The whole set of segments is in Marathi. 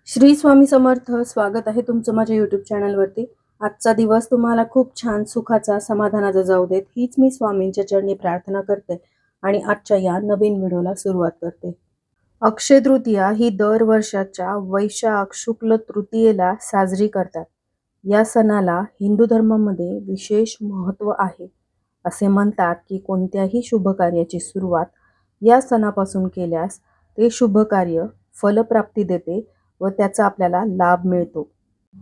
श्री स्वामी समर्थ. स्वागत आहे तुमचं माझ्या यूट्यूब चॅनलवरती. आजचा दिवस तुम्हाला खूप छान सुखाचा समाधानाचा जाऊ देत हीच मी स्वामींच्या चरणी प्रार्थना करते आणि आजच्या या नवीन व्हिडिओला सुरुवात करते. अक्षय तृतीया ही दर वर्षाच्या वैशाख शुक्ल तृतीयेला साजरी करतात. या सणाला हिंदू धर्मामध्ये विशेष महत्त्व आहे. असे म्हणतात की कोणत्याही शुभ कार्याची सुरुवात या सणापासून केल्यास ते शुभ कार्य फलप्राप्ती देते व त्याचा आपल्याला लाभ मिळतो.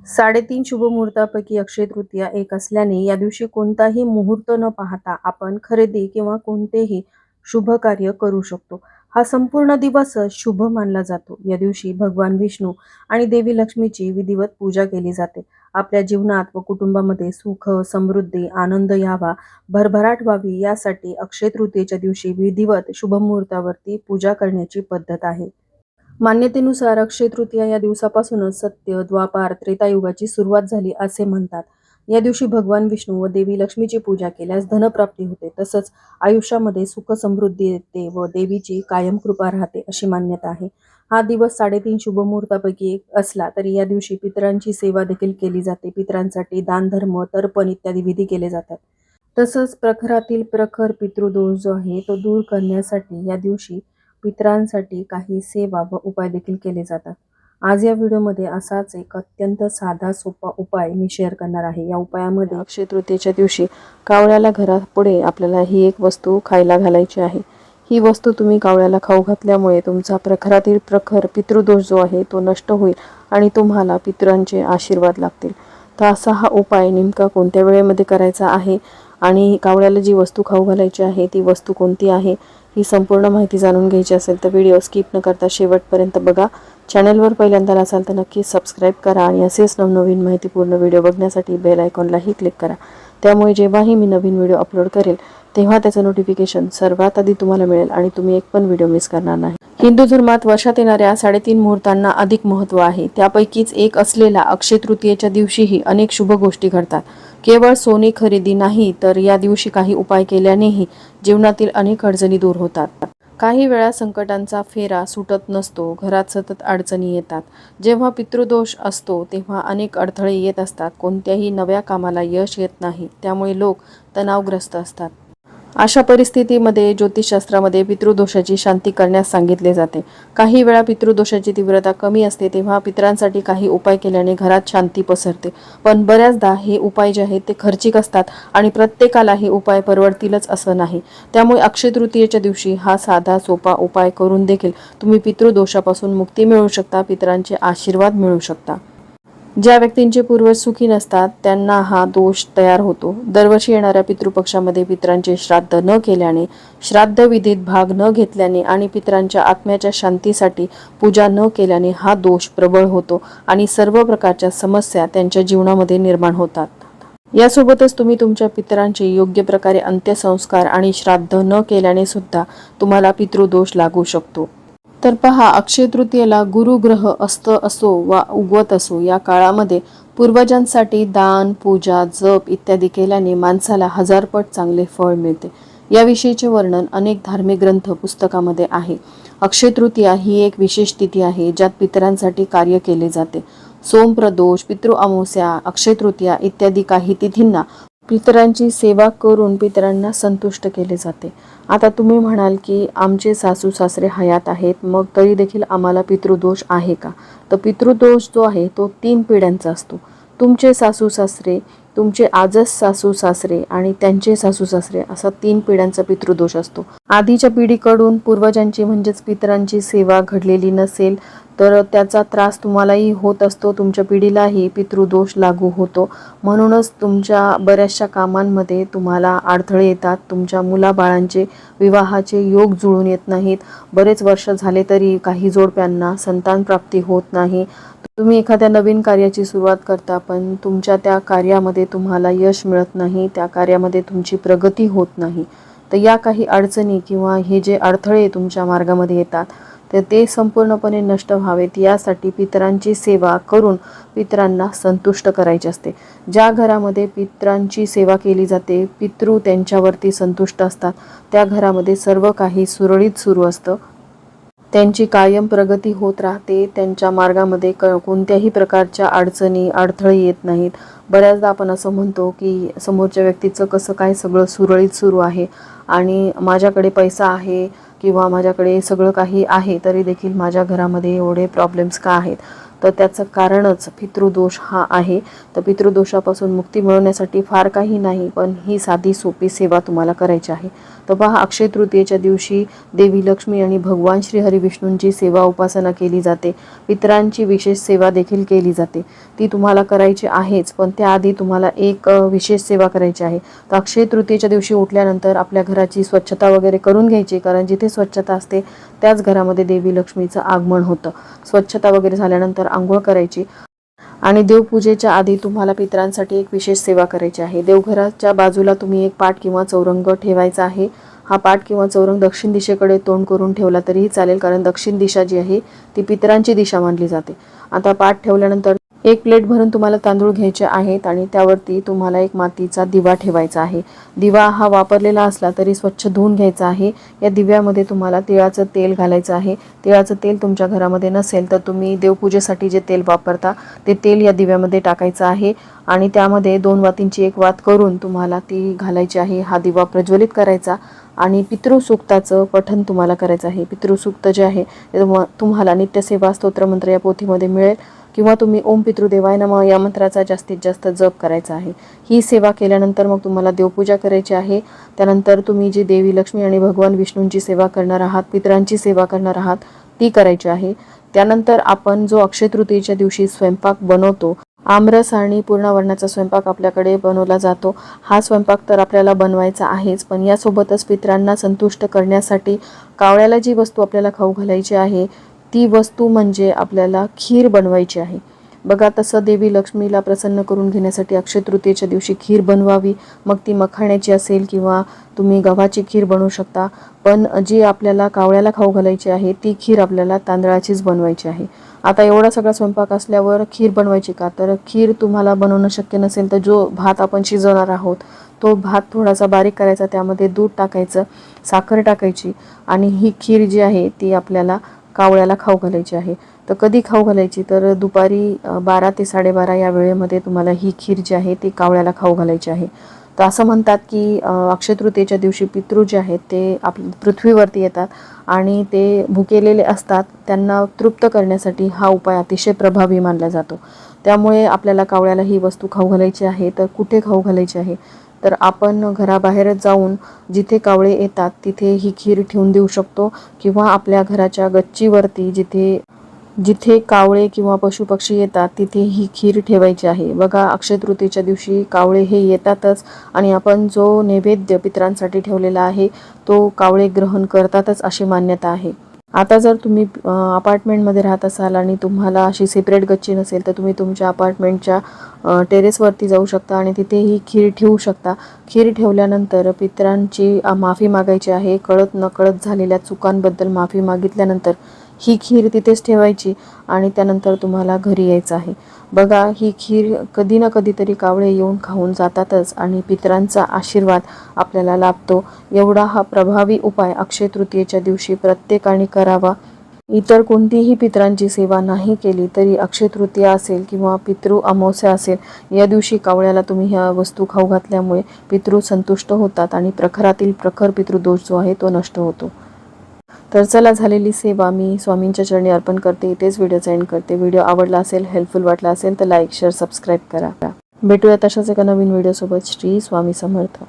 3.5 शुभ मुहूर्तापैकी अक्षय तृतीया एक असल्याने या दिवशी कोणताही मुहूर्त न पाहता आपण खरेदी किंवा कोणतेही शुभ कार्य करू शकतो. हा संपूर्ण दिवस शुभ मानला जातो. या दिवशी भगवान विष्णू आणि देवी लक्ष्मीची विधिवत पूजा केली जाते. आपल्या जीवनात व कुटुंबामध्ये सुख, समृद्धी, आनंद यावा, भरभराट व्हावी यासाठी अक्षय तृतीयेच्या दिवशी विधिवत शुभ मुहूर्तावरती पूजा करण्याची पद्धत आहे. मान्यतेनुसार अक्षय तृतीया या दिवसापासूनच सत्य, द्वापार, त्रेतायुगाची सुरुवात झाली असे म्हणतात. या दिवशी भगवान विष्णू व देवी लक्ष्मीची पूजा केल्यास धनप्राप्ती होते, तसंच आयुष्यामध्ये सुख समृद्धी येते व देवीची कायम कृपा राहते अशी मान्यता आहे. हा दिवस 3.5 शुभ मुहूर्तापैकी एक असला तरी या दिवशी पितरांची सेवा देखील केली जाते. पितरांसाठी दान, धर्म, तर्पण इत्यादी विधी केले जातात. तसंच प्रखरातील प्रखर पितृदोष जो आहे तो दूर करण्यासाठी या दिवशी पितरांसाठी काही सेवा व उपाय देखील केले जातात. आज या व्हिडिओमध्ये असाच एक अत्यंत साधा सोपा उपाय मी शेअर करणार आहे. या उपायामध्ये अक्षय तृतीयेच्या दिवशी कावळ्याला घरापुढे आपल्याला ही एक वस्तू खायला घालायची आहे. ही वस्तू तुम्ही कावळ्याला खाऊ घातल्यामुळे तुमचा प्रखरातील प्रखर पितृदोष जो आहे तो नष्ट होईल आणि तुम्हाला पितरांचे आशीर्वाद लागतील. तर असा हा उपाय नेमका कोणत्या वेळेमध्ये करायचा आहे आणि कावळ्याला जी वस्तू खाऊ घालायची आहे ती वस्तू कोणती आहे ही संपूर्ण माहिती जाणून घ्यायची असेल तर व्हिडिओ स्किप न करता शेवटपर्यंत बघा. चॅनलवर पहिल्यांदा असाल तर नक्की सबस्क्राईब करा आणि असेच नवनवीन माहितीपूर्ण व्हिडिओ बघण्यासाठी बेल आयकॉनलाही क्लिक करा. त्यामुळे जेव्हाही मी नवीन व्हिडिओ अपलोड करेल तेव्हा त्याचं नोटिफिकेशन सर्वात आधी तुम्हाला मिळेल आणि तुम्ही एक पण व्हिडिओ मिस करणार नाही. हिंदू धर्मात वर्षात येणाऱ्या 3.5 मुहूर्तांना अधिक महत्त्व आहे. त्यापैकीच एक असलेला अक्षय तृतीयेच्या दिवशीही अनेक शुभ गोष्टी घडतात. केवळ सोने खरेदी नाही तर या दिवशी काही उपाय केल्यानेही जीवनातील अनेक अडचणी दूर होतात. काही वेळा संकटांचा फेरा सुटत नसतो, घरात सतत अडचणी येतात. जेव्हा पितृदोष असतो तेव्हा अनेक अडथळे येत असतात. कोणत्याही नव्या कामाला यश येत नाही, त्यामुळे लोक तणावग्रस्त असतात. अशा परिस्थितीमध्ये ज्योतिषशास्त्रामध्ये पितृदोषाची शांती करण्यास सांगितले जाते. काही वेळा पितृदोषाची तीव्रता कमी असते तेव्हा पितरांसाठी काही उपाय केल्याने घरात शांती पसरते. पण बऱ्याचदा हे उपाय जे आहेत ते खर्चिक असतात आणि प्रत्येकाला हे उपाय परवडतीलच असं नाही. त्यामुळे अक्षय तृतीयेच्या दिवशी हा साधा सोपा उपाय करून देखील तुम्ही पितृदोषापासून मुक्ती मिळवू शकता, पितरांचे आशीर्वाद मिळवू शकता. ज्या व्यक्तींचे पूर्वज सुखी नसतात त्यांना हा दोष तयार होतो. दरवर्षी येणाऱ्या पितृपक्षामध्ये पितरांचे श्राद्ध न केल्याने, श्राद्ध विधीत भाग न घेतल्याने आणि पितरांच्या आत्म्याच्या शांतीसाठी पूजा न केल्याने हा दोष प्रबळ होतो आणि सर्व प्रकारच्या समस्या त्यांच्या जीवनामध्ये निर्माण होतात. यासोबतच तुम्ही तुमच्या पितरांचे योग्य प्रकारे अंत्यसंस्कार आणि श्राद्ध न केल्याने सुद्धा तुम्हाला पितृदोष लागू शकतो. तर पहा, अक्षय तृतीयेला गुरुग्रह अस्त असो वा उगवत असो या काळामध्ये पूर्वजांसाठी दान, पूजा, जप इत्यादी केल्याने माणसाला 1000 पट चांगले फळ मिळते. याविषयीचे वर्णन अनेक धार्मिक ग्रंथ पुस्तकामध्ये आहे. अक्षय तृतीया ही एक विशेष तिथी आहे ज्यात पितरांसाठी कार्य केले जाते. सोमप्रदोष, पितृ अमावस्या, अक्षय तृतीया इत्यादी काही तिथींना पितरांची सेवा करून पितरांना संतुष्ट केले जाते. आता तुम्ही म्हणाल की आमचे सासू सासरे हयात आहेत, मग तरी देखील आम्हाला पितृदोष आहे का? तर पितृदोष जो आहे तो 3 पिढ्यांचा असतो. तुमचे सासू सासरे, तुमचे आजच सासू सासरे आणि त्यांचे सासू सासरे असा 3 पिढ्यांचा पितृदोष असतो. आधीच्या पिढीकडून पूर्वजांची म्हणजेच पितरांची सेवा घडलेली नसेल तर त्याचा त्रास तुम्हालाही होत असतो, तुमच्या पिढीलाही पितृदोष लागू होतो. म्हणूनच तुमच्या बऱ्याचशा कामांमध्ये तुम्हाला अडथळे येतात. तुमच्या मुलाबाळांचे विवाहाचे योग जुळून येत नाहीत. बरेच वर्ष झाले तरी काही जोडप्यांना संतान प्राप्ती होत नाही. तुम्ही एखाद्या नवीन कार्याची सुरुवात करता पण तुमच्या त्या कार्यामध्ये तुम्हाला यश मिळत नाही, त्या कार्यामध्ये तुमची प्रगती होत नाही. तर या काही अडचणी किंवा हे जे अडथळे तुमच्या मार्गामध्ये येतात तर ते संपूर्णपणे नष्ट व्हावेत यासाठी पितरांची सेवा करून पितरांना संतुष्ट करायचे असते. ज्या घरामध्ये पितरांची सेवा केली जाते, पितृ त्यांच्यावरती संतुष्ट असतात, त्या घरामध्ये सर्व काही सुरळीत सुरू असतं. त्यांची कायम प्रगती होत राहते. त्यांच्या मार्गामध्ये कोणत्याही प्रकारच्या अडचणी अडथळे येत नाहीत. बऱ्याचदा आपण असं म्हणतो की समोरच्या व्यक्तीचं कसं काय सगळं सुरळीत सुरू आहे आणि माझ्याकडे पैसा आहे किंवा माझ्याकडे सगळं काही आहे तरी देखील माझ्या घरामध्ये एवढे प्रॉब्लेम्स का आहेत. तर त्याचं कारणच पितृदोष हा आहे. तर पितृदोषापासून मुक्ती मिळवण्यासाठी फार काही नाही, पण ही साधी सोपी सेवा तुम्हाला करायची आहे. तर पहा, अक्षय तृतीयेच्या दिवशी देवी लक्ष्मी आणि भगवान श्री हरिविष्णूंची सेवा उपासना केली जाते. पितरांची विशेष सेवा देखील केली जाते. ती तुम्हाला करायची आहेच, पण त्याआधी तुम्हाला एक विशेष सेवा करायची आहे. तर अक्षय तृतीयेच्या दिवशी उठल्यानंतर आपल्या घराची स्वच्छता वगैरे करून घ्यायची, कारण जिथे स्वच्छता असते त्याच घरामध्ये देवी लक्ष्मीचं आगमन होतं. स्वच्छता वगैरे झाल्यानंतर आंघोळ करायची आणि देवपूजेच्या आधी तुम्हाला पितरांसाठी एक विशेष सेवा करायची आहे. देवघराच्या बाजूला तुम्ही एक पाट किंवा चौरंग ठेवायचा आहे. हा पाट किंवा चौरंग दक्षिण दिशेकडे तोंड करून ठेवला तरीही चालेल, कारण दक्षिण दिशा जी आहे ती पितरांची दिशा मानली जाते. आता पाट ठेवल्यानंतर एक प्लेट भरून तुम्हाला तांदूळ घ्यायचे आहेत आणि त्यावरती तुम्हाला एक मातीचा दिवा ठेवायचा आहे. दिवा हा वापरलेला असला तरी स्वच्छ धुवून घ्यायचा आहे. या दिव्यामध्ये तुम्हाला तिळाचं तेल घालायचं आहे. तिळाचं तेल तुमच्या घरामध्ये नसेल तर तुम्ही देवपूजेसाठी जे तेल वापरता ते तेल या दिव्यामध्ये टाकायचं आहे आणि त्यामध्ये 2 वातींची एक वात करून तुम्हाला ती घालायची आहे. हा दिवा प्रज्वलित करायचा आणि पितृसूक्ताचं पठण तुम्हाला करायचं आहे. पितृसूक्त जे आहे ते तुम्हाला नित्यसेवा स्तोत्रमंत्र या पोथीमध्ये मिळेल किंवा तुम्ही ओम पितृदेवाय नमः या मंत्राचा जास्तीत जास्त जप करायचा आहे. ही सेवा केल्यानंतर मग तुम्हाला देवपूजा करायची आहे. त्यानंतर तुम्ही जी देवी लक्ष्मी आणि भगवान विष्णूंची सेवा करणार आहात, पितरांची सेवा करणार आहात, ती करायची आहे. त्यानंतर आपण जो अक्षय तृतीयेच्या दिवशी स्वयंपाक बनवतो, आमरस आणि पूर्णावरणाचा स्वयंपाक आपल्याकडे बनवला जातो. हा स्वयंपाक तर आपल्याला बनवायचा आहेच, पण यासोबतच पितरांना संतुष्ट करण्यासाठी कावळ्याला जी वस्तू आपल्याला खाऊ घालायची आहे ती वस्तू म्हणजे आपल्याला खीर बनवायची आहे. बघा, तसं देवी लक्ष्मीला प्रसन्न करून घेण्यासाठी अक्षय तृतीयेच्या दिवशी खीर बनवावी. मग ती मखाण्याची असेल किंवा तुम्ही गव्हाची खीर बनवू शकता, पण जी आपल्याला कावळ्याला खाऊ घालायची आहे ती खीर आपल्याला तांदळाचीच बनवायची आहे. आता एवढा सगळा स्वयंपाक असल्यावर खीर बनवायची का? तर खीर तुम्हाला बनवणं शक्य नसेल तर जो भात आपण शिजवणार आहोत तो भात थोडासा बारीक करायचा, त्यामध्ये दूध टाकायचं, साखर टाकायची आणि ही खीर जी आहे ती आपल्याला कावळ्याला खाऊ घालायची आहे. तर कधी खाऊ घालायची? तर दुपारी 12 ते 12:30 या वेळेमध्ये तुम्हाला ही खीर जी आहे ती कावळ्याला खाऊ घालायची आहे. तर असं म्हणतात की अक्षय तृतीयेच्या दिवशी पितृ जे आहेत ते पृथ्वीवरती येतात आणि ते भुकेलेले असतात. त्यांना तृप्त करण्यासाठी हा उपाय अतिशय प्रभावी मानला जातो. त्यामुळे आपल्याला कावळ्याला ही वस्तू खाऊ घालायची आहे. तर कुठे खाऊ घालायची आहे? तर आपण घराबाहेरच जाऊन जिथे कावळे येतात तिथे ही खीर ठेवून देऊ शकतो किंवा आपल्या घराच्या गच्चीवरती जिथे कावळे किंवा पशुपक्षी येतात तिथे ही खीर ठेवायची आहे. बघा, अक्षय तृतीयेच्या दिवशी कावळे हे येतातच आणि आपण जो नैवेद्य पितरांसाठी ठेवलेला आहे तो कावळे ग्रहण करतातच अशी मान्यता आहे. आता जर तुम्ही अपार्टमेंटमध्ये राहत असाल आणि तुम्हाला अशी सेपरेट गच्ची नसेल तर तुम्ही तुमच्या अपार्टमेंटच्या टेरेसवरती जाऊ शकता आणि तिथे ही खीर ठेवू शकता. खीर ठेवल्यानंतर पितरांची माफी मागायची आहे. कळत नकळत झालेल्या चुकांबद्दल माफी मागितल्यानंतर ही खीर तिथेच ठेवायची आणि त्यानंतर तुम्हाला घरी यायचं आहे. बघा, ही खीर कधी ना कधीतरी कावळे येऊन खाऊन जातातच आणि पितरांचा आशीर्वाद आपल्याला लाभतो. एवढा हा प्रभावी उपाय अक्षय तृतीयेच्या दिवशी प्रत्येकाने करावा. इतर कोणतीही पितरांची सेवा नाही केली तरी अक्षय तृतीया असेल किंवा पितृ अमावस्या असेल या दिवशी कावळ्याला तुम्ही ह्या वस्तू खाऊ घातल्यामुळे पितृ संतुष्ट होतात आणि प्रखरातील प्रखर पितृदोष जो आहे तो नष्ट होतो. तर चला, झालेली सेवा मी स्वामींच्या चरणी अर्पण करते. इथेच व्हिडिओचा एंड करते. व्हिडिओ आवडला असेल, हेल्पफुल वाटला असेल तर लाईक, शेअर, सबस्क्राईब करा. भेटूया तशाच एका नवीन व्हिडिओसोबत. श्री स्वामी समर्थ.